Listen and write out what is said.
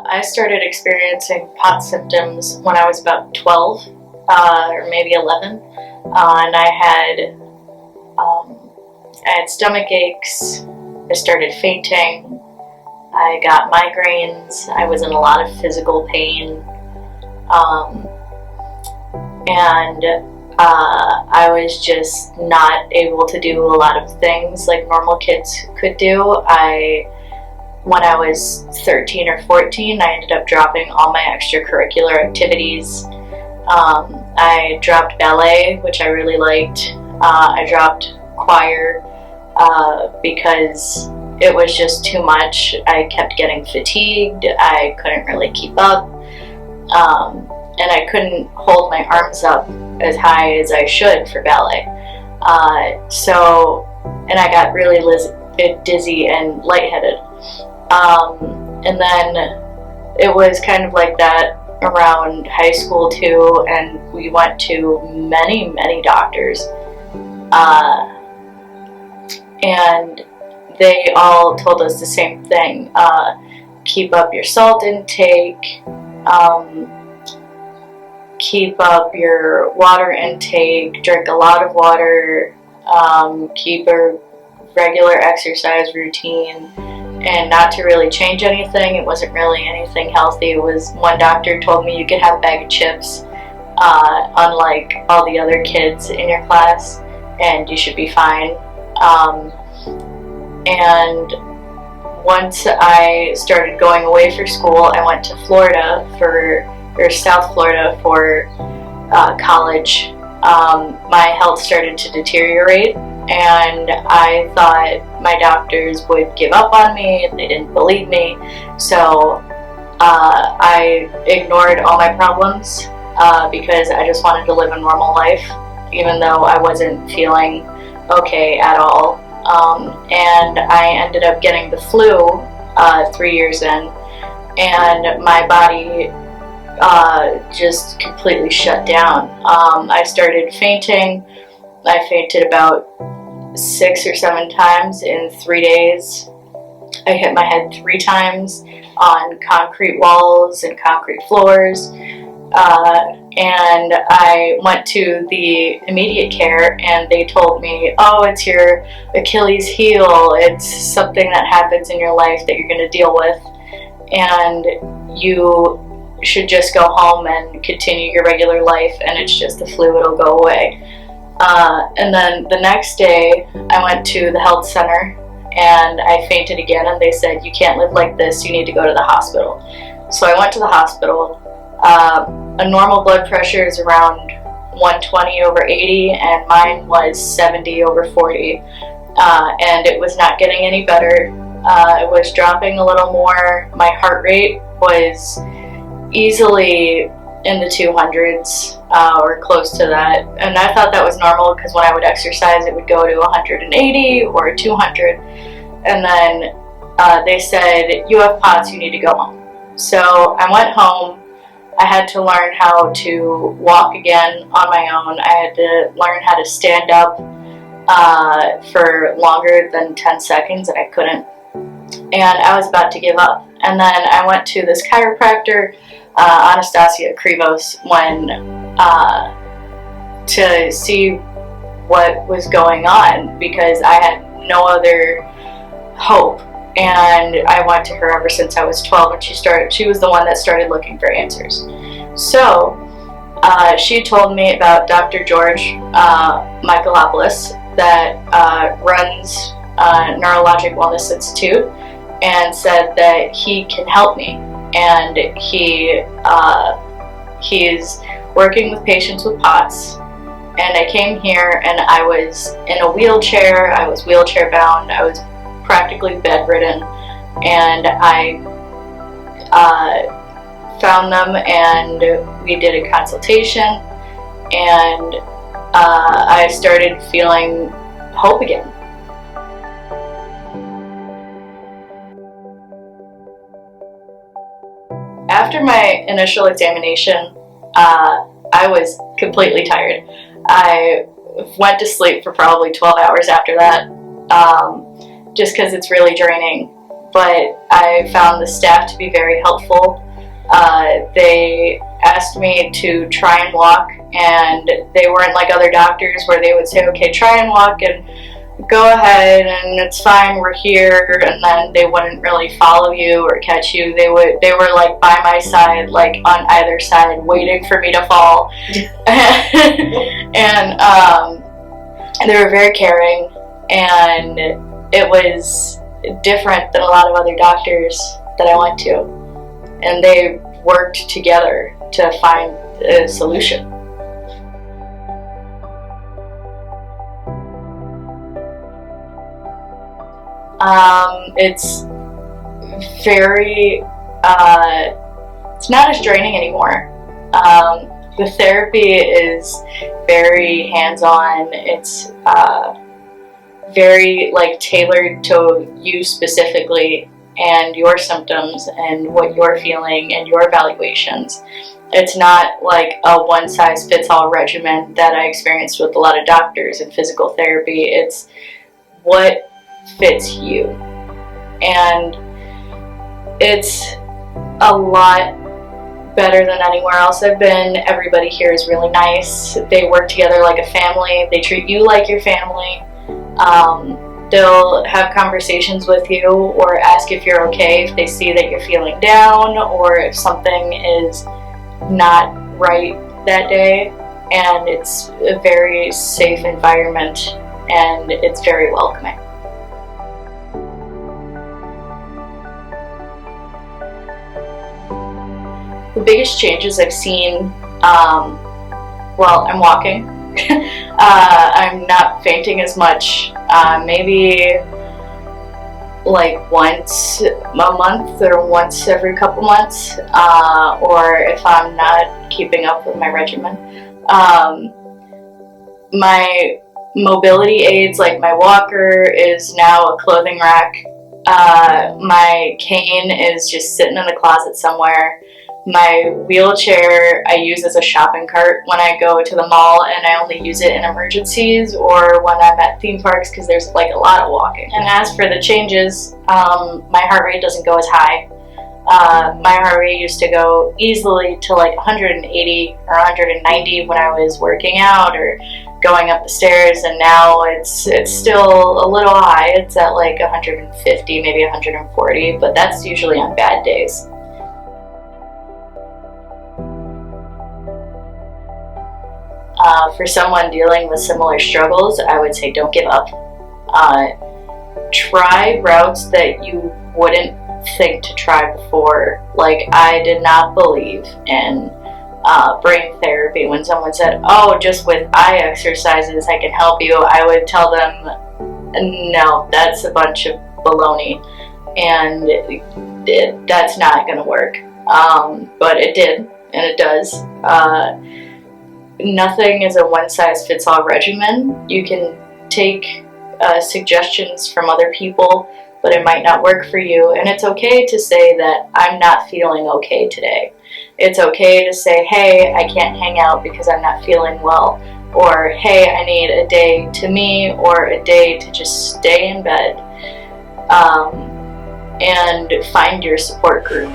I started experiencing P.O.T.S symptoms when I was about 12 or maybe 11, and I had stomach aches. I started fainting. I got migraines. I was in a lot of physical pain, and I was just not able to do a lot of things like normal kids could do. When I was 13 or 14, I ended up dropping all my extracurricular activities. I dropped ballet, which I really liked. I dropped choir because it was just too much. I kept getting fatigued. I couldn't really keep up. And I couldn't hold my arms up as high as I should for ballet. And I got really dizzy and lightheaded. And then it was kind of like that around high school too, and we went to many doctors. And they all told us the same thing. Keep up your salt intake, keep up your water intake, drink a lot of water, keep a regular exercise routine, and not to really change anything. It wasn't really anything healthy. It was, one doctor told me you could have a bag of chips, unlike all the other kids in your class, and you should be fine. And once I started going away for school, I went to South Florida for college. My health started to deteriorate, and I thought my doctors would give up on me. They didn't believe me, so I ignored all my problems because I just wanted to live a normal life, even though I wasn't feeling okay at all. And I ended up getting the flu 3 years in, and my body just completely shut down. I started fainting. I fainted about 6 or 7 times in 3 days. I hit my head 3 times on concrete walls and concrete floors. And I went to the immediate care, and they told me, oh, it's your Achilles heel. It's something that happens in your life that you're going to deal with, and you should just go home and continue your regular life, and it's just the flu, it'll go away. And then the next day I went to the health center and I fainted again, and they said, you can't live like this, you need to go to the hospital. So I went to the hospital. A normal blood pressure is around 120 over 80, and mine was 70 over 40, and it was not getting any better. It was dropping a little more. My heart rate was easily in the 200s or close to that, and I thought that was normal because when I would exercise it would go to 180 or 200, and then they said, you have P.O.T.S, you need to go home. So I went home. I had to learn how to walk again on my own. I had to learn how to stand up for longer than 10 seconds, and I couldn't. And I was about to give up. And then I went to this chiropractor, Anastasia Krivos, to see what was going on, because I had no other hope. And I went to her ever since I was 12, and she was the one that started looking for answers. So she told me about Dr. George Michaelopoulos that runs Neurologic Wellness Institute, and said that he can help me, and he's working with patients with P.O.T.S. And I came here and I was in a wheelchair. I was wheelchair bound. I was practically bedridden, and I found them, and we did a consultation, and I started feeling hope again. after my initial examination, I was completely tired. I went to sleep for probably 12 hours after that, just because it's really draining. But I found the staff to be very helpful. They asked me to try and walk, and they weren't like other doctors where they would say, okay, try and walk and go ahead and it's fine, we're here, and then they wouldn't really follow you or catch you. They were like by my side, like on either side, waiting for me to fall. And they were very caring, and it was different than a lot of other doctors that I went to, and they worked together to find a solution. It's very, it's not as draining anymore. The therapy is very hands-on. It's very like tailored to you specifically and your symptoms and what you're feeling and your evaluations. It's not like a one-size-fits-all regimen that I experienced with a lot of doctors in physical therapy. It's what fits you, and it's a lot better than anywhere else I've been. Everybody here is really nice. They work together like a family. They treat you like your family. They'll have conversations with you or ask if you're okay if they see that you're feeling down or if something is not right that day, and it's a very safe environment and it's very welcoming. The biggest changes I've seen, well, I'm walking. I'm not fainting as much, maybe like once a month or once every couple months, or if I'm not keeping up with my regimen. My mobility aids, like my walker, is now a clothing rack. My cane is just sitting in the closet somewhere. My wheelchair I use as a shopping cart when I go to the mall, and I only use it in emergencies or when I'm at theme parks because there's like a lot of walking. And as for the changes, my heart rate doesn't go as high. My heart rate used to go easily to like 180 or 190 when I was working out or going up the stairs, and now it's still a little high. It's at like 150, maybe 140, but that's usually on bad days. For someone dealing with similar struggles, I would say don't give up. Try routes that you wouldn't think to try before. Like, I did not believe in brain therapy. When someone said, oh, just with eye exercises I can help you, I would tell them, no, that's a bunch of baloney, and that's not going to work. But it did, and it does. Nothing is a one-size-fits-all regimen. You can take suggestions from other people, but it might not work for you, and it's okay to say that I'm not feeling okay today. It's okay to say, hey, I can't hang out because I'm not feeling well, or hey, I need a day to me, or a day to just stay in bed, and find your support group.